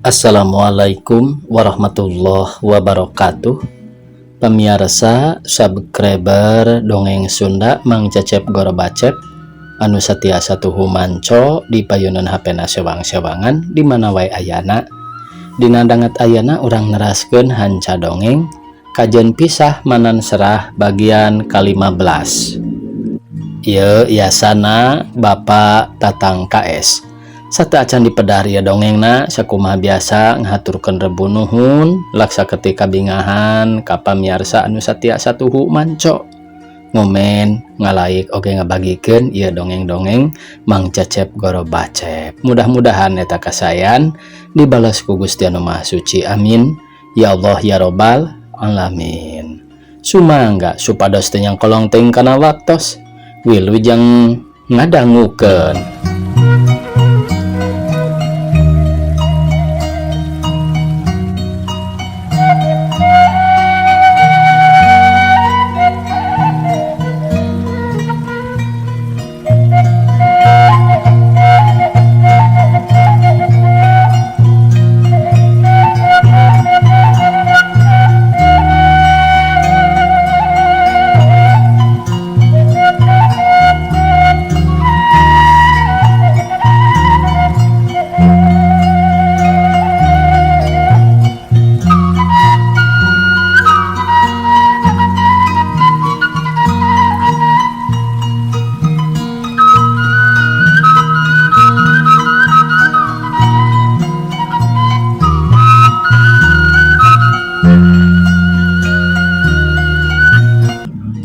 Assalamualaikum warahmatullahi wabarakatuh. Pemirsa subscriber Dongeng Sunda Mang Cecep Gorobacep anu satiasa tuhu manco di payunan HP-na sewang-sewangan di mana wae ayana. Dina danget ayana urang neraskeun hanca dongeng kajen pisah manan serah bagian ke-15. Ieu yasana Bapak Tatang KS. Sata acan dipedar ya dongengna sakumaha biasa ngahaturkeun rebu nuhun laksa ketika bingahan ka pamiarsa anu satiasa tuhu manco ngomen ngalaik oge ngabagikeun ieu dongeng-dongeng Mang Cecep Gorobacep. Mudah-mudahan eta kasayan dibalas ku Gusti Anu Maha Suci. Amin ya Allah ya Robbal alamin. Sumangga supados teu nyangkolong teuing kana waktos wilujeng ngadangukeun.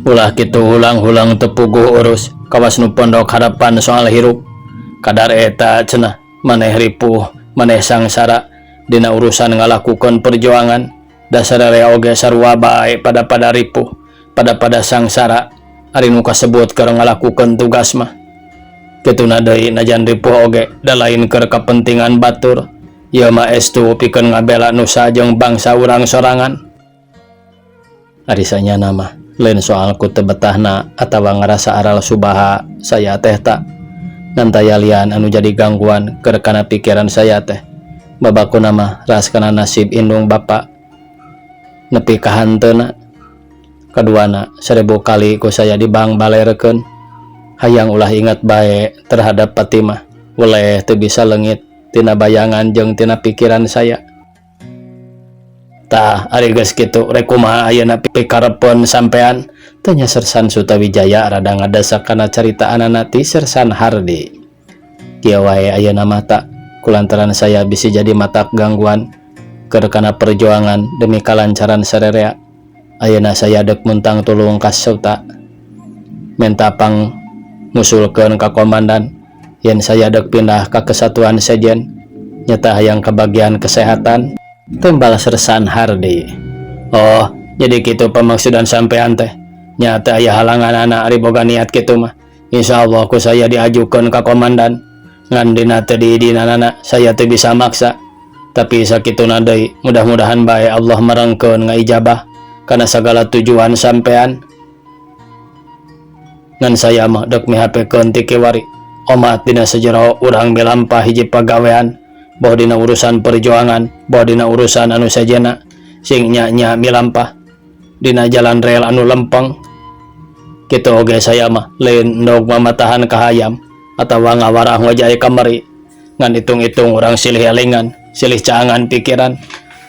Ulah kitu hulang-hulang tepuguh urus kawas nu pondok harapan soal hirup kadar eta cenah maneh ripuh maneh sangsara dina urusan ngalakukeun perjuangan dasar rea oge sarua bae pada ripuh pada sangsara ari nu kasebut keur ngalakukeun tugas mah kituna deui najan ripuh oge da lain keur kapentingan batur ieu mah estu pikeun ngabela nusa jeung bangsa urang sorangan. Ari sanyana mah lain soal ku teu betahna atawa ngarasa aral subaha saya teh tak nantaya lian anu jadi gangguan keur kana pikiran saya teh babakuna mah ras kana nasib indung bapa nepi ka hanteuna. Kaduana 1000 kali ku saya dibang balerekeun hayang ulah ingat bae terhadap Fatimah weleh teu bisa leungit tina bayangan jeung tina pikiran saya. Tah ari geus kitu rek kumaha ayeuna pikarepeun sampean tanya Sersan Sutawijaya rada ngadasak kana carita anana ti Sersan Hardi. Kieu wae ayeuna mata kulantaran saya bisi jadi matak gangguan keur kana perjuangan demi kalancaran sarerea. Ayeuna saya dek muntang tulung ka Suta menta pang ngusulkeun ka komandan yen saya dek pindah ka kesatuan sejen nyata hayang kebagian kesehatan. Tembal Sersan Hardi. Oh, jadi kitu pemaksudan sampean teh. Nyata aya halangan anak ari boga niat kitu mah. Insyaallah ku saya diajukeun ka komandan. Ngan dina teu diidinana saya teu bisa maksa. Tapi sakituna deui, mudah-mudahan bae Allah merengkeun ngaijabah kana sagala tujuan sampean. Ngan saya mah dek mihapekeun ti kiwari. Omat dina sejero urang milampah hiji pagawean. Boh dina urusan perjuangan, boh dina urusan anu sajena sing nya milampah dina jalan rel anu lempeng. Kitu oge saya mah lain endog mamatahan ka hayam atawa ngawarah ngajai kamari ngan itung-itung urang silih elingan, silih caangan pikiran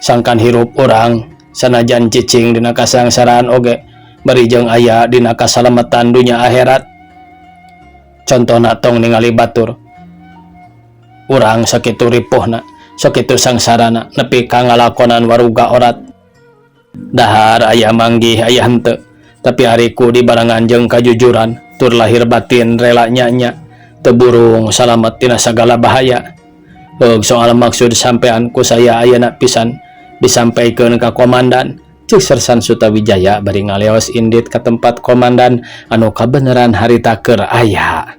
sangkan hirup urang sanajan cicing dina kasangsaraan oge bari jeung aya dina kasalamatan dunya akhirat. Contona tong ningali batur urang sakitu ripuhna, sakitu sangsarana nepi ka ngalakonan waruga orat. Dahar aya manggih aya henteu, tapi hariku dibarengan jeung kajujuran, tur lahir batin rela nya teu burung salamet tina sagala bahaya. Heug soal maksud sampean ku saya ayeuna pisan disampaikeun ka komandan, cik Sersan Sutawijaya bari ngaleos indit ka tempat komandan anu kabeneran harita keur aya.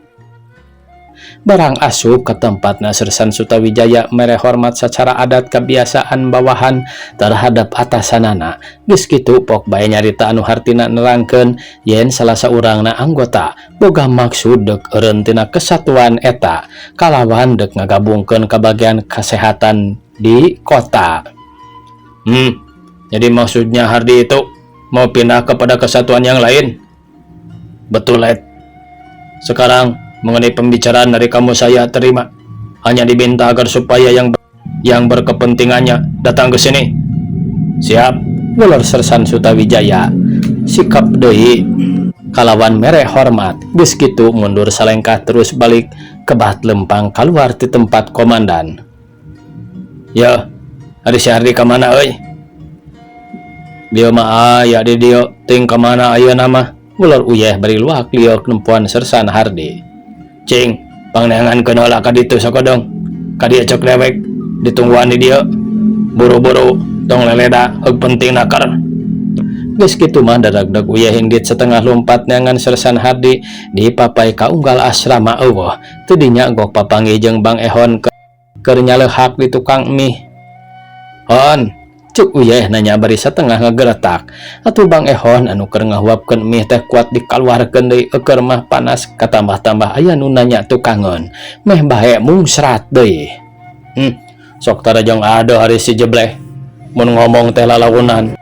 barang asup ke tempatna Sersan Sutawijaya mere hormat secara adat kebiasaan bawahan terhadap atasanana. Geus kitu pok bae nyarita anu hartina nerangkeun yen salah saurangna anggota boga maksud dek eureun tina kesatuan eta kalawan dek ngagabungkeun ka bagian kesehatan di kota. Jadi maksudnya Hardi itu mau pindah kepada kesatuan yang lain? Betul, Led. Sekarang mengenai pembicaraan dari kamu saya terima. Hanya diminta agar supaya yang berkepentingannya datang ke sini. Siap, Ulur Sersan Sutawijaya. Sikap deui kalawan mere hormat. Geus kitu mundur salengkah terus balik ke bat lempang keluar di tempat komandan. Ya, hari si Hardi kemana euy? Dia mah aya di dieu ting kemana ayeuna mah? Ulur uyeh bari luak liok nempuan Sersan Hardi. Cing, pangneangankeun heula ka ditu sakodong. Ka dieu cek dewek ditungguan di dieu. Buru-buru tong leleda heug penting nakar. Geus kitu mah dadag-dag uyeh hindit setengah lompat neangan Sersan Hardi dipapai ka unggal asrama eueuh. Teu dinya gok papanggih jeung Bang Ehon keur nyaleuhak di tukang mie. Hon, cuk uyeh nanya bari setengah ngageretak. Atuh Bang Ehon anu keur ngahuapkeun mie teh kuat dikaluarkeun deui keur mah panas katambah-tambah aya nu nanya tukangeun. Meh bae mung serat deui. Sok tarajong ado hari si jebleh. Mun ngomong teh lalawunan.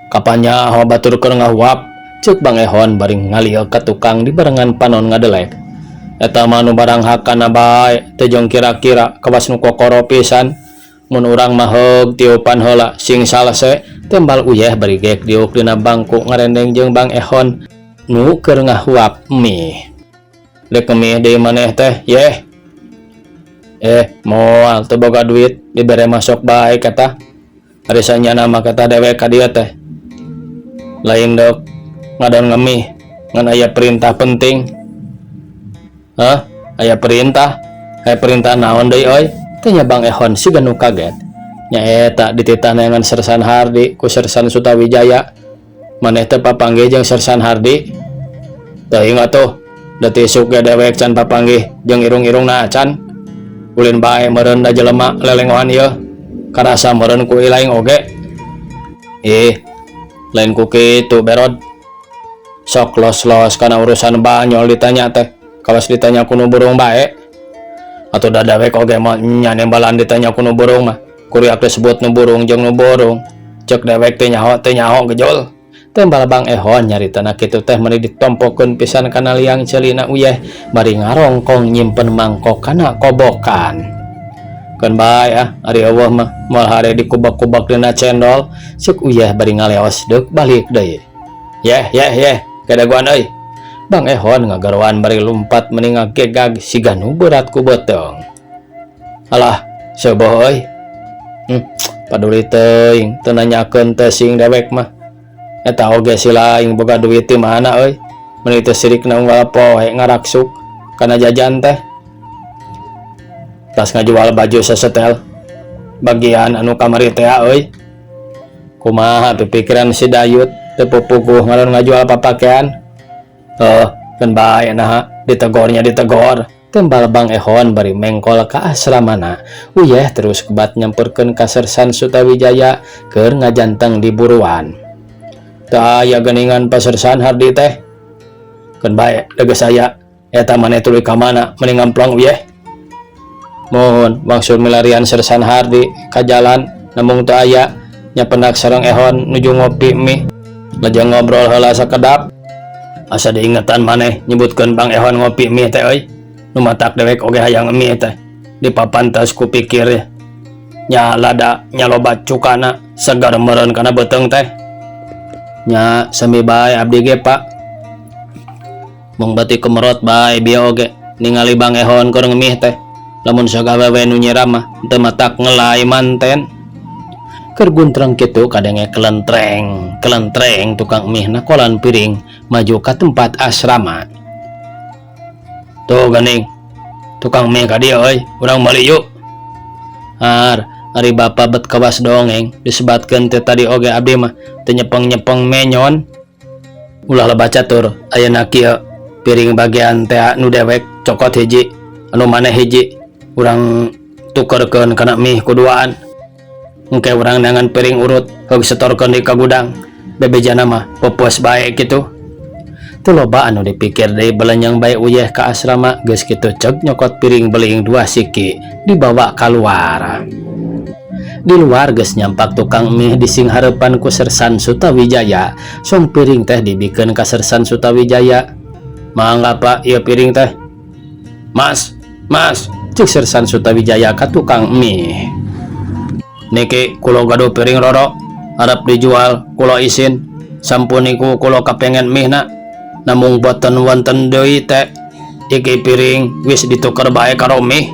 Kapanya aho batur keur ngahuap, cuk Bang Ehon bari ngalieu ka tukang dibarengan panon ngadelek. Eta mah nu barang hakana bae, teu jong kira-kira kawas nu kokoro pisan. Mun urang mah heug tiupan heula sing salese tembal uyeh bari gek diuk dina bangku ngarendeng jeung Bang Ehon nu keur ngahuap mie. Dek mie deui maneh teh, yeh. Moal teu boga duit dibere masuk bae kata. Ari sanyana mah kata dewek ka dieu teh. Lain dok ngadon ngemih ngan aya perintah penting. Aya perintah? Aya perintah naon deui euy? Tanya Bang Ehon siga nu kaget. Nya eta dititah neangan Sersan Hardi ku Sersan Sutawijaya. Maneh teu papanggih jeung Sersan Hardi? Teu ingat tuh, da tisuk ge dewek can papanggih jeung irung-irungna acan. Ulin bae meureun da jelema lelengohan ieu. Karasa meureun ku ilaing oge. Lain ku kitu berod. Sok los-los kana urusan banyol ditanya teh. Kawas ditanya ku nu burung bae. Atau dadawek oge mah nya nembalan ditanya ku nu burung mah. Kuriak disebut nu burung jeung nu burung. Cek dewek teh nyaho gejol. Tembal Bang Ehon nyaritana kitu teh meuni ditompokeun pisan kana liang ceulina uyeh bari ngarongkong nyimpen mangkok kana kobokan. Keun bae ari eueuh mah moal hare dikubak-kubak dina cendol. Ceuk uyeh bari ngaleos deuk balik deui. Yeh kadaguan euy. Bang Ehon ngagaroan bari lumpat meuni ngagegag siga nu berat ku beutong. Alah, seueuh euy. Paduli teuing teu nanyakeun teh sing dewek mah. Eta oge si laing boga duit ti mana euy. Meuni teu sirikna unggal poe ngaraksuk kana jajan teh. Tas ngajual baju sesetel. Bagian anu kamari teh euy. Kumaha pipikiran si Dayut teu pupuguh ngalon ngajual papakean. Keun bae naha ditegor. Tembal Bang Ehon bari mengkol ka asramana. Uyeh terus kebat nyamperkeun ka Sersan Sutawijaya keur ngajanteng di buruan. Teu aya geuningan pa Sersan Hardi teh. Keun bae deges aya. Eta maneh tuluy ka mana meuni ngamplong uyeh. Mohon maksud milarian Sersan Hardi ka jalan namung teu aya nya pendak sareng Ehon nuju ngopi mie. Lajeng ngobrol heula sakedap. Asa diingetan maneh nyebutkeun Bang Ehon ngopi mie teh euy. Nu matak dewek oge hayang mie teh. Dipapantes ku pikir nya lada nya loba cukana segar meureun kana beuteung teh. Nya sami bae abdi ge Pak. Mung bati kemerot bae bieu oge ningali Bang Ehon keur ngemih teh. Lamun sagawewe nu nyiram mah teu matak ngelai manten. Keur guntreng kitu kadenge kelentreng tukang mie nakolan piring maju ka tempat asrama. Tuh geuning tukang mie ka dieu euy, urang meuli yuk. Ari bapa bet kawas dongeng disebatkeun teh tadi oge abdi mah teu nyepeng-nyepeng menyon. Ulah lebaca tur ayeuna kieu piring bagian teh nu dewek cokot hiji anu maneh hiji urang tukerkeun kana mih kuduaan engke urang neangan piring urut heug setorkeun di ka gudang bebejana mah popos bae kitu. Teu loba anu dipikir deui belenyang bae uyeh ka asrama geus kitu ceg nyokot piring beling 2 siki dibawa keluar. Di luar geus nyampak tukang mie dising harapan ku Sersan Sutawijaya. Song piring teh dibikeun ka Sersan Sutawijaya. Mangga Pak, ieu piring teh. Mas, cek Sersan Sutawijaya ka tukang mie. Niki kulo gaduh piring roro, harap dijual, kulo isin. Sampuniku kulo kapengen mie na. Namung boten wonten deui teh. Iki piring wis ditukar bae karo mie.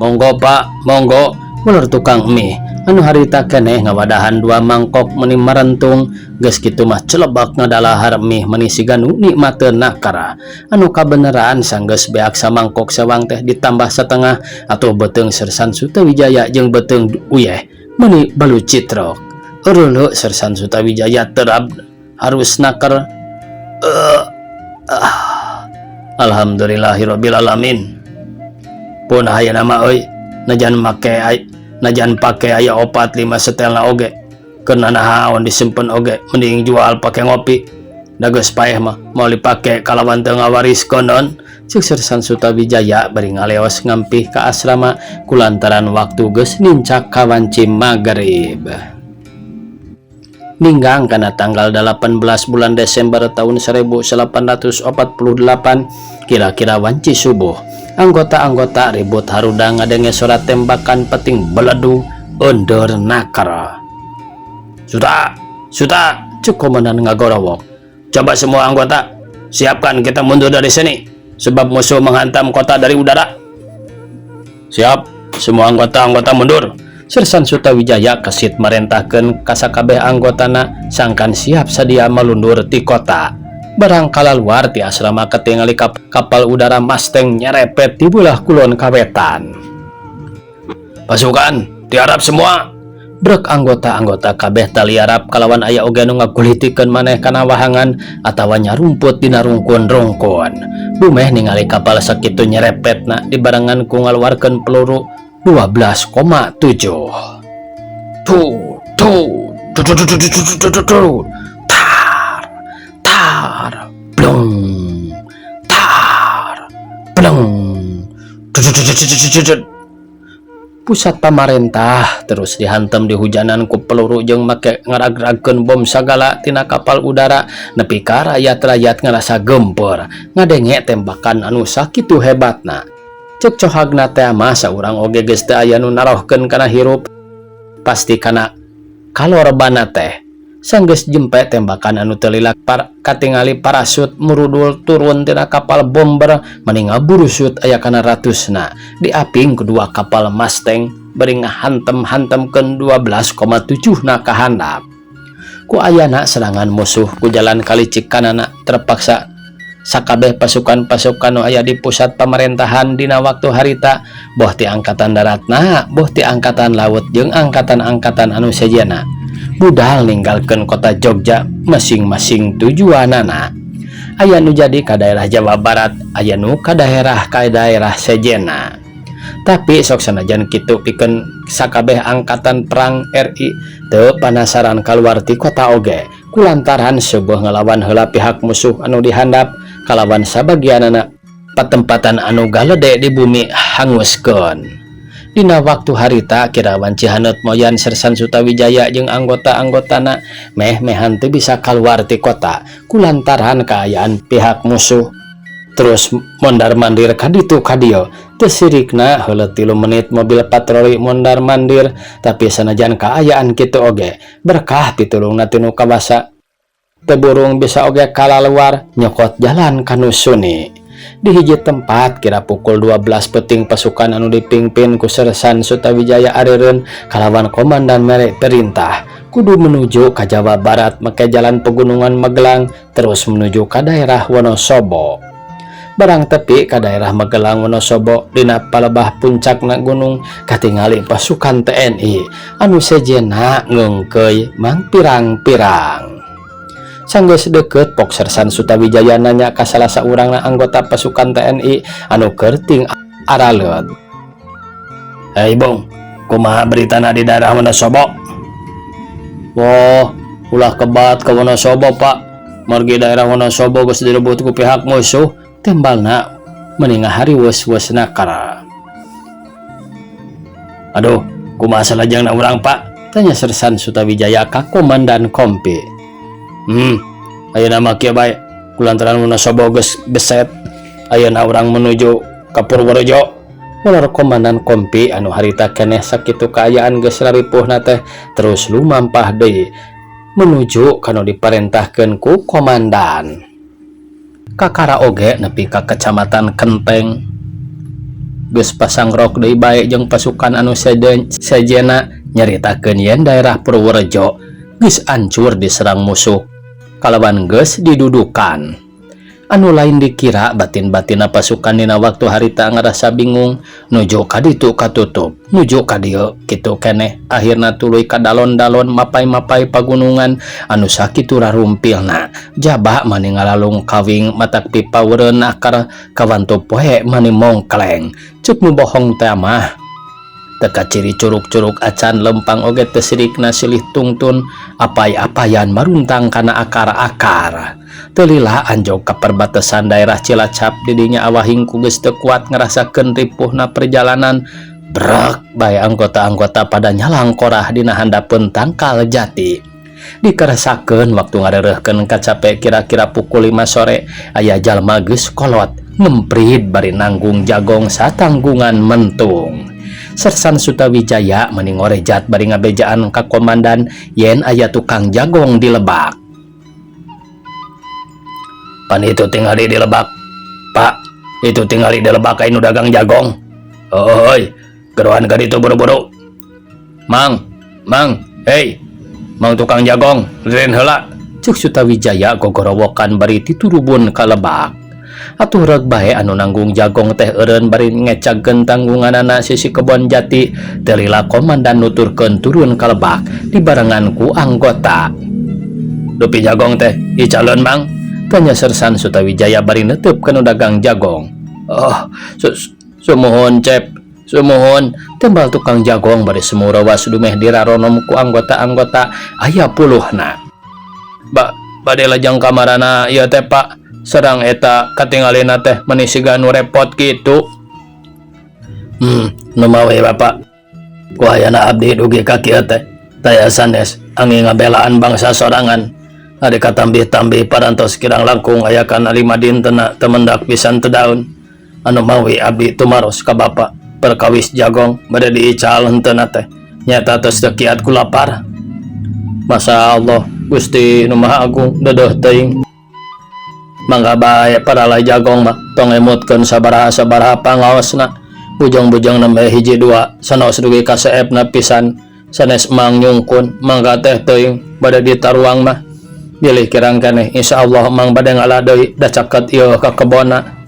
Monggo Pak, monggo. Ular tukang mie anu harita keneh ngawadahan 2 mangkok meni marentung geus kitu mah celebak ngadalahar mie meni siga nu nikmateun nakara anu kabeneran sanggeus beak samangkok sawang teh ditambah setengah atuh beteung Sersan Sutawijaya jeung beteung uyeh meni balu citrok. Eureuleu Sersan Sutawijaya terab harus naker. Alhamdulillahirabbil alamin. Pun hayeuna mah euy najan pake aya opat 5 setelna oge keuna naon disimpen oge mending jual pake ngopi da geus paeh mah mau dipake kalawan teu ngawariskeun cek Sersan Sutawijaya bari ngaleos ngampih ka asrama kulantaran waktu geus nincak kawanci magrib. Ninggang kana tanggal 18 bulan Desember tahun 1848 kira-kira wanci subuh anggota-anggota ribut harudang ngadenge surat tembakan peting beledung under nakara. Sudah, cek komandan ngagorowok. Coba semua anggota, siapkan kita mundur dari sini, sebab musuh menghantam kota dari udara. Siap, semua anggota mundur. Sersan Sutawijaya kesit merentahkeun ka sakabeh anggotana sangkan siap sadia melundur ti kota. Barang kalaluar ti asrama ketingali kapal udara Mustang nyerepet di belah kulon kawetan. Pasukan, tiarap semua. Brek anggota-anggota kabeh taliarap kalawan aya oge nu ngagulitikeun maneh kana wahangan atawa nyarumput dina rungkun-rungkun. Bumeh ningali kapal sakitu nyerepetna dibarengan ku ngaluarkeun peluru 12,7. Pusat pamarentah terus dihantam di hujanan ku peluru jeung make ngarag-ragkeun bom sagala tina kapal udara nepi ka rakyat-rakyat ngarasa gempeur ngadenge tembakan anu sakitu hebatna. Cek cohagna teh mah saurang oge geus teu aya nu narohkeun kana hirup pasti kana kalorebana teh sanggeus jempe tembakan anu teu lila katingali parasut murudul turun tina kapal bomber meni ngaburusut aya kana ratusna diaping kedua kapal Mustang beri ngahantem-hantemkeun 12,7 na ka handap. Ku ayana serangan musuh ku jalan kalicik kanana terpaksa sakabeh pasukan-pasukan nu aya di pusat pemerintahan dina waktu harita boh ti angkatan daratna boh ti angkatan laut jeung angkatan-angkatan anu sejenna budal ninggalkeun kota Jogja masing-masing tujuanana. Aya nu jadi ka daerah Jawa Barat, aya nu ka daerah sejenna. Tapi sok sanajan kitu pikeun sakabeh angkatan perang RI teu panasaran kaluar ti kota oge kulantaran sebuah ngelawan heula pihak musuh anu dihandap kalawan sabagianana patempatan anu galede di bumi hanguskeun. Dina waktu harita kirawan Cihaneut moyan Sersan Sutawijaya jeung anggota-anggotana meh-mehan teu bisa kaluar ti kota kulantaran kaayaan pihak musuh. Terus mondar-mandir kaditu kadieu teu sirikna heuleut 3 menit mobil patroli mondar-mandir tapi sanajan kaayaan kitu oge berkah pitulungna tinu kawasa teu burung bisa oge kalaluar nyokot jalan kanu suni. Di hiji tempat kira pukul 12 peting pasukan anu dipimpin ku Sersan Sutawijaya arereun kalawan komandan mere perintah kudu menuju ka Jawa Barat make jalan pegunungan Magelang terus menuju ka daerah Wonosobo. Barang tepi ka daerah Magelang Wonosobo dina palebah puncakna gunung katingali pasukan TNI anu sejenna ngeungkeuy mang pirang-pirang. Sanggeus deukeut pok Sersan Sutawijaya nanya ka salah saurangna anggota pasukan TNI anu kerting aralet. Hei Bung, kumaha beritana di daerah Wonosobo? Wah, ulah kebat ke Wonosobo pak. Margi daerah Wonosobo geus direbut ku pihak musuh. Timbalna meningah hari wes-wes nakara. Aduh, kumaha salajengna urang pak? Tanya Sersan Sutawijaya ka Komandan Kompi. Ayeuna mah kieu bae, kulantaran Wonosobo geus beset. Ayeuna urang menuju ka Purworejo. Ular Komandan Kompi anu harita keneh sakitu kaayaan geus raripuhna teh terus lumampah deui menuju kanu diparentahkeun ku komandan. Kakara oge nepi ka Kecamatan Kenteng. Geus pasang rok deui bae jeung pasukan anu sajena nyaritakeun yen daerah Purworejo geus ancur diserang musuh kalawan geus didudukan. Anu lain dikira batin-batina pasukan dina waktu harita ngerasa bingung nuju ka ditu katutup nuju ka dieu kitu keneh akhirna tuluy ka dalon-dalon mapai-mapai pagunungan anu sakitu rarumpilna jabah mani ngalalung kawing matak pipa weureun akar kawanto poe mani mongkleng ceuk nu bohong teh mah teka ciri curug-curug acan lempang oge teu sirikna silih tungtun apai-apayan maruntang kana akar-akar. Telila anjog ka perbatasan daerah Cilacap didinya awahing ku geus teu kuat ngarasakeun ripuhna perjalanan brak bae anggota-anggota pada nyalang korah dina handapeun Tangkal Jati. Dikarasakeun waktu ngareureuhkeun kacape kira-kira pukul 5 sore aya jalma geus kolot ngemprit bari nanggung jagong satanggungan mentung. Sersan Sutawijaya meni ngorejat bari ngabejaan ka komandan yen aya tukang jagong di Lebak. Pan itu tingali di Lebak, Pak. Itu tingali di Lebak anu dagang jagong. Oi, gerohan ka ditu buru-buru. Mang, hei, Mang tukang jagong, rin heula. Ceuk Sutawijaya gogorowokan bari titurubun ka Lebak. Atuh reg bae anu nanggung jagong teh eureun bari ngecagkeun tanggunganana sisi Kebon Jati. Telila komandan nuturkeun turun ka Lebak dibarengan ku anggota. Dupi jagong teh icalon Mang? Tanya Sersan Sutawijaya bari neuteup kana dagang jagong. Oh, sumuhun Cep, sumuhun. Tembal tukang jagong bari semurawas dumeh diraronom ku anggota-anggota aya puluhna. Bade lajang kamarana ieu teh Pak. Serang eta katingalina teh meni siga nu repot kitu. Nu mawe Bapak. Ku hayana abdi dugi ka kieu teh. Taya sanes angin ngabelaan bangsa sorangan. Ade katambih-tambih parantos kirang langkung ayakan 5 dintena temendak pisan teu daun. Anu mawi abdi tumaros ka Bapak perkawis jagong bade diical henteu teh. Nyata tos teu kiat ku lapar. Masya Allah Gusti Nu Maha Agung dedeuh teuing. Mangga bae paralai jagong mah tong emutkeun sabaraha-sabaraha pangaosna. Bujang-bujang nembe hiji dua sanos dugi ka seepna pisan sanes Mang nyungkun mangga teh teuing bade ditaruang mah. Bilih kirang keneh insyaallah Mang bade ngalah deui da caket ieu ka kebonna.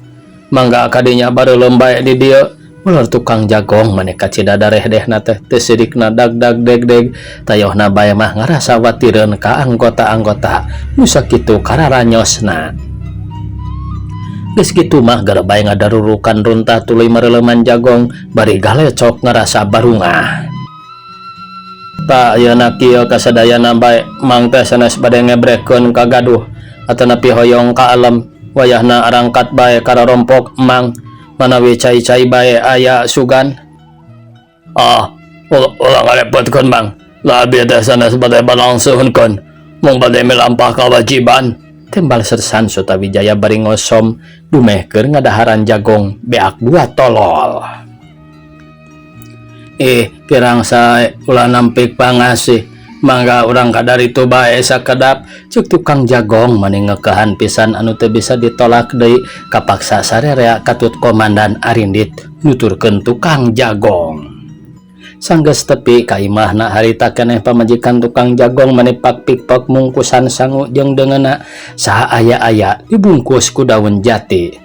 Mangga kadinya bareuleum bae di dieu. Ular tukang jagong maneka cidadareh-dehna teh teu sidikna dag-dag deg-deg tayohna bae mah ngarasa watireun ka anggota-anggota nu sakitu kararanyosna. Geus kitu mah gara bae ngadarurukan runtah tuluy mareuleman jagong bari galecok ngarasa barungah. Pak ayeuna kieu kasadayana bae Mang teh sanes bade ngebrekeun ka gaduh atanapi hoyong ka alam wayahna arangkat bae kararompok Mang manawi cai-cai bae aya sugan. Ulah ngarepotkeun Mang. Lah abdi teh sanes bade balangsuhkeun mung bade milampah kawajiban. Tembal Sersan Sutawijaya bari ngosom dumehkeun ngadaharan jagong beak 2 tolol. Kirang sae ulah nampik pangasih. Mangga urang kadaritu bae sakedap. Ceuk tukang jagong mani ngeukehan pisan anu teu bisa ditolak deui kapaksa sarerea katut komandan Arindit nuturkeun tukang jagong. Sanggeus tepi ka imahna harita keneh pamajikan tukang jagong mani pak-pikpok mungkusan sangu jeung deungeunna saha aya-aya dibungkus ku daun jati.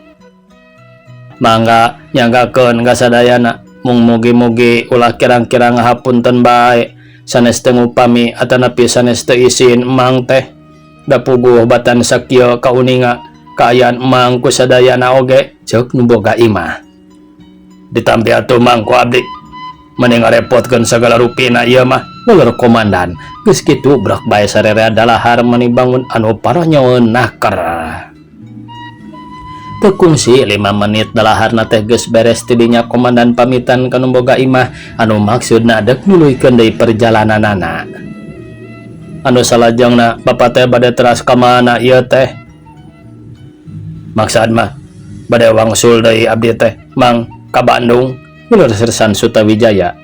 Mangga nyanggakeun kasadayana mung mugi-mugi ulah kirang-kirang ngahapunten bae sanes teu ngupami atanapi sanes teu isin Mang teh da puguh batan sakieu kauninga kaayaan Mang ku sadayana oge ceuk nu boga imah. Ditampi atuh mang ku abdi. Mending ngarepotkeun segala rupina ieu mah. Ulah komandan. Geus kitu brak bae sararea dalahar meuni bangun anu paranyaeun naker. Tekungsi 5 menit dalaharna teh geus beres tidinya komandan pamitan kanu boga imah anu maksudna dek nuluykeun deui perjalananana. Anu salajengna Bapak teh bade teras ka mana ieu teh? Maksud mah bade wangsul deui abdi teh mang ka Bandung. Ulah Sersan Sutawijaya.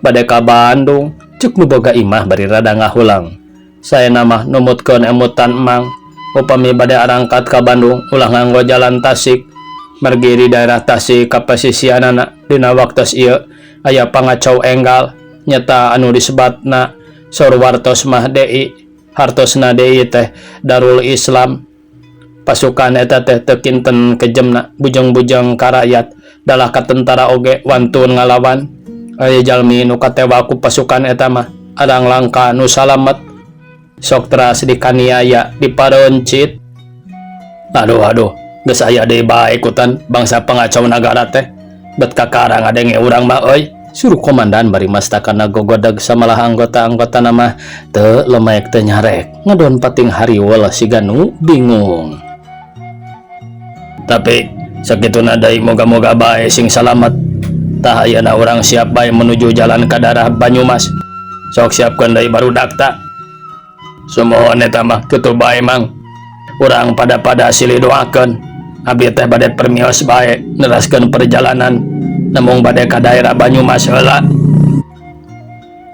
Bade ka Bandung, cek nu boga imah bari rada ngahulang. Saena mah numutkeun emutan mang. Upami bade arangkat ka Bandung ulah nganggo jalan Tasik. Margi di daerah Tasik ka pasisianana dina waktos ieu aya pangacau enggal nyata anu disebatna Sorwartos mah deui. Hartosna deui teh Darul Islam. Pasukan eta teh teu kinten kejemna bujang-bujang ka rakyat. Dalah ka tentara oge wantun ngalawan. Aya jalmi nu katewa ku pasukan eta mah adang langka nu salamet. Sok teras dikaniaya diparencit. Aduh geus aya deui bae ikutan bangsa pangacau nagara teh. Bet kakarang adenge urang mah euy. Suruh komandan bari mastakana gogodag samalah anggota-anggota nama teu lemek teu nyarek ngadon pating hariwol siga nu bingung. Tapi sakituna deui moga-moga bae sing salamet. Tah ayeuna urang siap bae menuju jalan ka daerah Banyumas. Sok siapkeun deui barudak ta. Sumohon eta mah kitu bae mang. Urang pada silih doakeun. Abdi teh bade permios bae neraskeun perjalanan. Namung bade ka daerah Banyumas heula.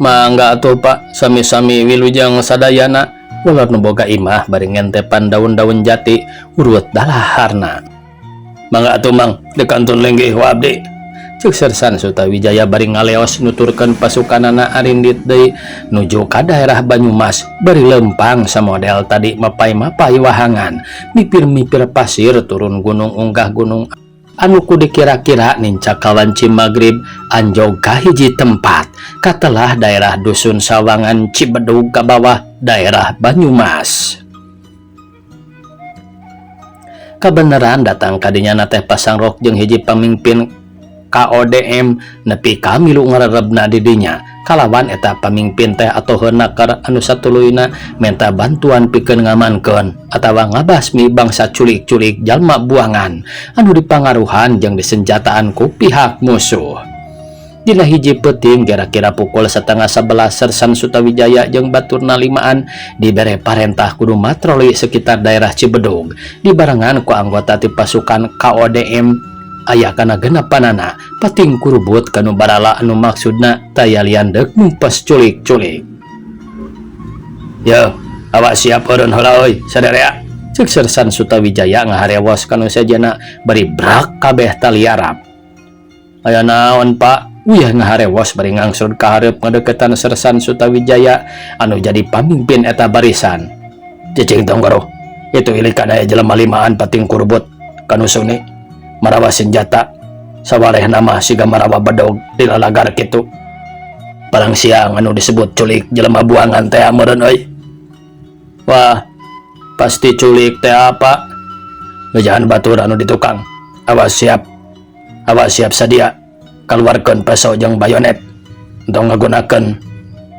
Mangga atuh Pak, sami-sami wilujeng sadayana. Ulah nu boga imah bari ngentepan daun-daun jati urut dalaharna. Mangga atuh mang, dekantun linggih wa abdi. Cek Sersan Sutawijaya bari ngaleos nuturkeun pasukanana arindit deui nuju ka daerah Banyumas bari lempang samodel tadi mapai-mapai wahangan, mipir-mipir pasir turun gunung unggah gunung anu kudu kira-kira nincak kawanci magrib anjog ka hiji tempat katelah daerah dusun Sawangan Cibedug ka bawah daerah Banyumas. Kabeneran datang kadinya teh pasangrok jeung hiji pamimpin KODM nepi ka milu ngarerebna di dinya kalawan eta pamimpin teh atoh nakar anu satuluyna menta bantuan pikeun ngamankeun atawa ngabasmi bangsa culik-culik jalma buangan anu dipangaruhan jeung disenjataan ku pihak musuh. Dina hiji peuting kira-kira pukul 10:30 Sersan Sutawijaya jeung baturna 5an dibere parentah kudu matroli sekitar daerah Cibedug dibarengan ku anggota ti pasukan KODM. Aya kana genepanana pating kurubut kanu barala anu maksudna tayalian deuk numpes culik-culik. Yo, awak siap eureun heula euy sadarea. Cek Sersan Sutawijaya ngaharewos kanu sajana bari brak kabeh tali arab. Aya naon Pak? Uyah ngaharewos bari ngangsur ka hareup ngadeukeutan Sersan Sutawijaya anu jadi pamimpin eta barisan. Cicing tonggoro, itu ilikan aya jelema 5an pating kurubut kanu suni. Marawa senjata sawaleh nama siga marawa bedog dilalagar kitu. Parang siang anu disebut culik jelema buangan teh meureun euy. Wah, pasti culik teh apa? Bejahan batur anu ditukang. Awas siap sadia kaluarkeun peso jeung bayonet untuk ngagunakeun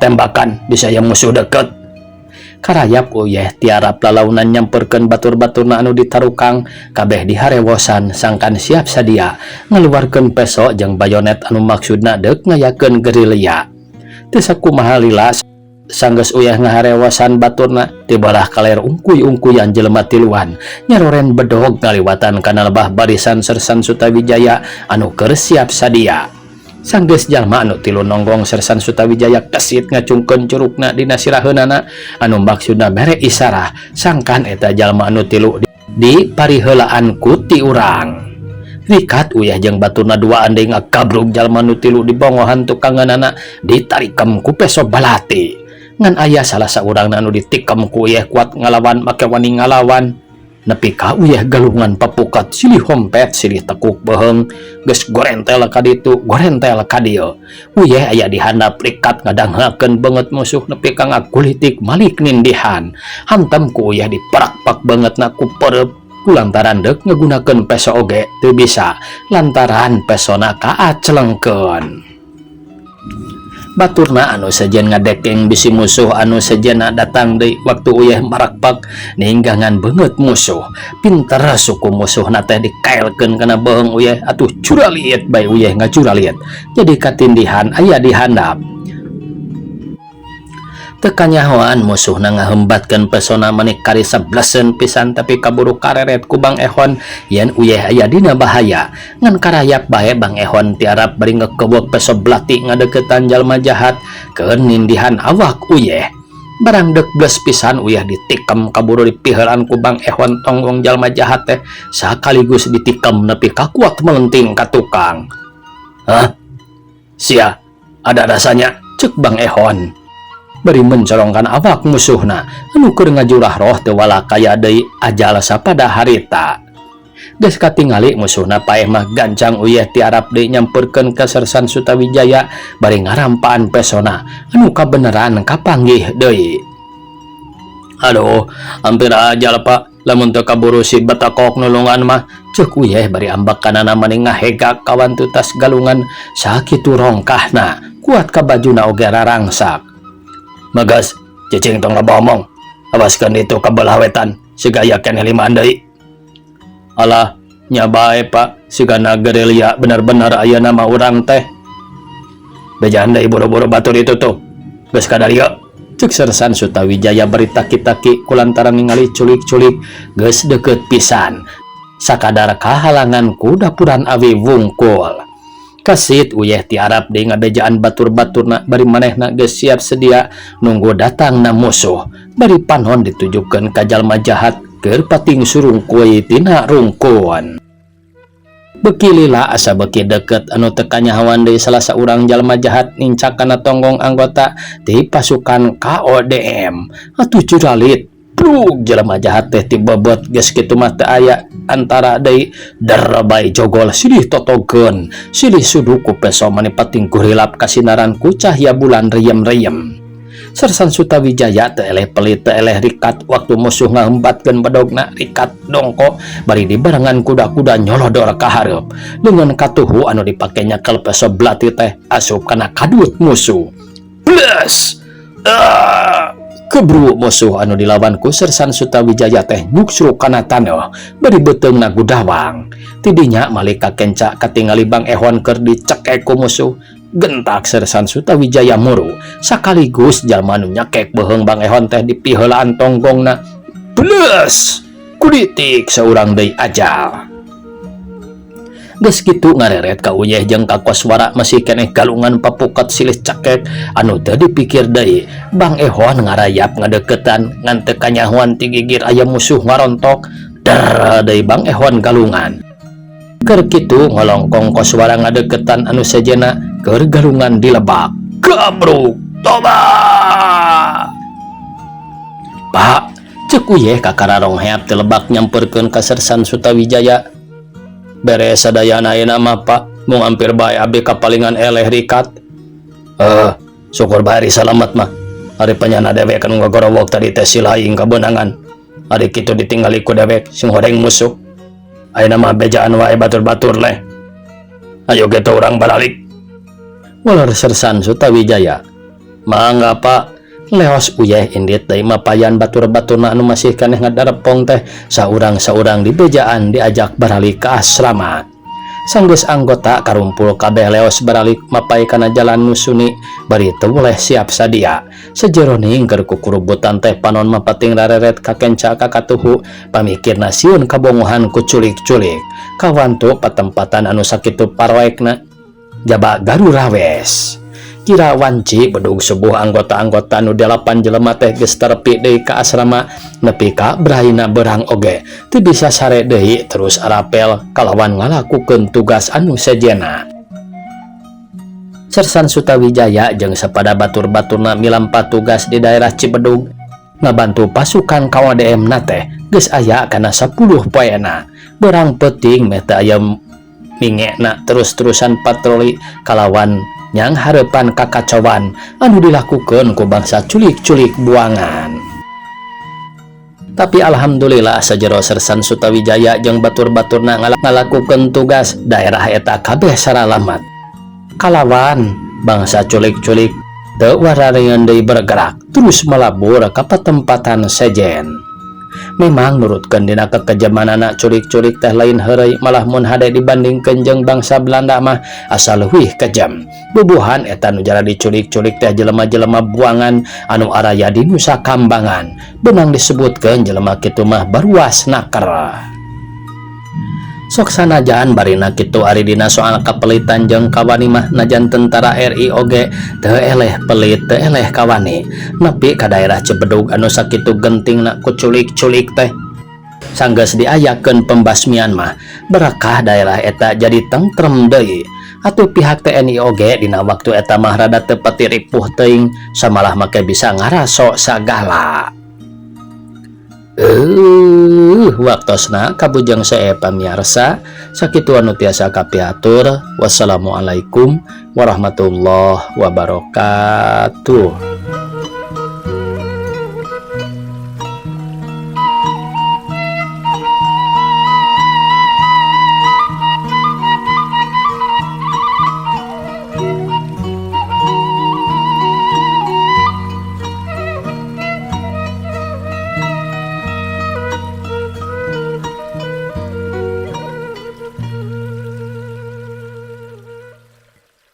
tembakan bisa yang musuh deket. Karayap uyeh tiarap lalaunan nyamperkeun batur-baturna anu ditarukang kabeh diharewosan sangkan siap sadia ngaluarkeun peso jeung bayonet anu maksudna deuk ngayakeun gerilya. Teu sakumaha lila sanggeus uyeh ngaharewosan baturna tibalah kaler ungkuy-ungkuyan jelema tiluan nyaroren bedog ngaliwatan kana lebah barisan Sersan Sutawijaya anu keur siap sadia. Sanggeus jalma anu tilu nonggong Sersan Sutawijaya kesit ngacungkeun curugna dina siraheunana anu maksudna mere isarah sangkan eta jalma anu tilu di pariheulaan ku ti urang. Rikat uyah jeung baturna duaan deui ngakabrug jalma anu tilu di bongohan tukanganana ditarikem ku peso balati. Ngan aya salah saurangna anu ditikem ku uyah kuat ngalawan make wani ngalawan. Nepi ka uyah galungan papukat silih hompet silih tekuk beheung geus gorentel ka ditu gorentel ka dieu. Uyah aya di handap rikat ngadanghakeun beungeut musuh nepi ka ngakulitik malik nindihan. Hantam ku uyah diperak-pak beungeutna ku pereup kulantaran dek nggunakeun peso oge teu bisa lantaran pesona kaaclengkeun. Baturna anu sejen ngadekeng bisi musuh anu sejena datang deui waktu uyeh marakpak ninggangan beungeut musuh. Pinter suku musuhna teh dikaelkeun kana beung uyeh atuh curaliet bae uyeh ngacuraliet. Jadi katindihan aya di handap. Tekanyahoan musuhna ngahembatkeun pesona maneh kari 11 pisan tapi kaburu kareret ku Bang Ehon yen uyeh aya dina bahaya. Ngan karayap bae Bang Ehon tiarap bari ngekeuweuk peso belati ngadeukeutan jalma jahat keun nindihan awak uyeh. Barang dek beles pisan uyeh ditikem kaburu dipiheulan ku Bang Ehon tonggong jalma jahat teh sakaligus ditikem nepi ka kuat melenting ka tukang. "Hah? Sia, ada rasanya," cek Bang Ehon. Bari mencolongkan awak musuhna anu keur ngajurah roh teu wala kaya deui ajal sapada harita. Geus katingali musuhna paeh mah gancang uyeh tiarap deui nyampeurkeun ka Sersan Sutawijaya bari ngarampaan pesona anu kabeneran kapanggih deui. "Aduh, hampir ajal Pak, lamun teu kaburu si batakok nulungan mah," ceuk uyeh bari ambak kanana maneh ngahegak kawan tutas galungan sakitu rongkahna kuat ka bajuna oge rarangsak. "Magas, cicing tong ngomong, awaskeun itu kabelah wetan, siga aya keneh limaan deui." "Alah, nya bae Pak, sigana gerilya bener-bener aya nama urang teh." "Bejaan deui buru-buru batur itu tuh, geus kadarieu," cek Sersan Sutawijaya bari taki-taki kulantaran ningali culik-culik geus deukeut pisan. Sakadar kahalangan ku dapuran awi wungkul. Kasit uyeh tiarap deui ngabejaan batur-baturna bari manehna geus siap sedia nunggu datangna musuh. Bari panon ditujukeun ka jalma jahat keur pating surung kuy tina rungkun. Beuki lila asa beuki deukeut anu teu kanyahoan deui salah saurang jalma jahat nincak kana tonggong anggota ti pasukan KODM. Atuh curalit plug jalma jahat teh ti bobot geus kitu mah teu aya antara deui darbai jogol silih totogeun silih suduku peso maneh pating kurilap kasinaran ku cahya bulan reyem-reyem. Sersan Sutawijaya teu eleh pelit teu eleh rikat waktu musuh ngahembatkeun bedogna rikat dongko bari dibarengan kuda-kuda nyolodor ka hareup dengan katuhu anu dipake nyakel peso belati teh asup kana kadut musuh. Plus keburu musuh anu dilawan ku Sersan Sutawijaya teh nyuksruk kana taneuh bari beuteungna gudawang. Tidinya malih kakenca katingali Bang Ehon keur dicekek ku musuh. Gentak Sersan Sutawijaya muru sakaligus jalma anu nyakek beheung Bang Ehon teh dipiheulaan tonggongna. Plus kuditik saurang deui ajal. Geus kitu ngareret ka uyeh jeung ka koswara masih keneh galungan papukat silih cekek anu teu dipikir deui. Bang Ehon ngarayap ngadeuketan ngan teu kanyahoan ti gigir aya musuh ngarontok. Dar deui Bang Ehon galungan. Keur kitu ngolongkong koswara ngadeuketan anu sejenna keur galungan dilebak. Gabruk toba. "Pak," ceuk uyeh ka kararong heap teu lebak nyampeurkeun ka Sersan Sutawijaya. "Beres sadayana ayeuna mah Pak, mung hampir bae abdi kapalingan eleh rikat." Syukur bae ari salamet mah. Ari penyana dewek anu ngagorowok tadi teh silaing kabeunangan. Ari kitu ditinggali ku dewek sing horeng musuh. Ayeuna mah bejaan wae batur-batur leh. Ayo kita urang baralik." Ular Sersan Sutawijaya. "Mangga Pak." Leos uyeh indit deui mapayan batur-baturna anu masih keneh ngadarepong teh saurang-saurang di bejaan diajak baralik ka asrama. Sanggeus anggota karumpul kabeh leos baralik mapai kana jalan musuni bari teu boleh siap sadia. Sajeroning keur kukurubutan teh panon mapating rareret kakenca ka katuhu pamikirna sieun kabongohan ku culik-culik. Kawantu patempatan anu sakitu parwaekna jaba garura wes. Kira wanci bedug sebuah anggota-anggota nu 8 jelema teh geus terepi deui ka asrama nepi ka brahina berang oge teu bisa sare deui terus arapel kalawan ngalakukeun tugas anu sejenna. Sersan Sutawijaya jeung sapada batur-baturna milampa tugas di daerah Cibedug ngabantu pasukan KODM na teh geus aya kana 10 poena. Berang peuting meh teu aya mingena terus-terusan patroli kalawan nyang harepan kakacauan anu dilakukeun ku bangsa culik-culik buangan. Tapi alhamdulillah sajero Sersan Sutawijaya jeung batur-baturna ngalakukeun tugas daerah eta kabeh saralamat. Kalawan bangsa culik-culik teu wararengan deui bergerak terus melabur ka patempatan sejen. Memang nurutkeun dina kekejaman anak culik-culik teh lain heureuy, malah mun hade dibandingkeun jeung bangsa Belanda mah asa leuwih kejam. Bubuhan eta nu jara diculik-culik teh jelema-jelema buangan anu araya di Nusa Kambangan. Benang disebutkeun jelema kitu mah baruas naker. Sok sanajan barina kitu ari dina soal kapelitan jeung kawani mah najan tentara RI oge teu eleh pelit teu eleh kawani nepi ka daerah Cibedug anu sakitu gentingna ku culik-culik teh. Sanggeus diayakeun pembasmian mah berakah daerah eta jadi tentrem deui. Atuh pihak TNI oge dina waktu eta mah rada teu pati ripuh teuing samalah make bisa ngaraso sagala. Waktosna kabujang sae pamiarsa sakitu anu tiasa kapiatur. Wassalamualaikum warahmatullahi wabarakatuh.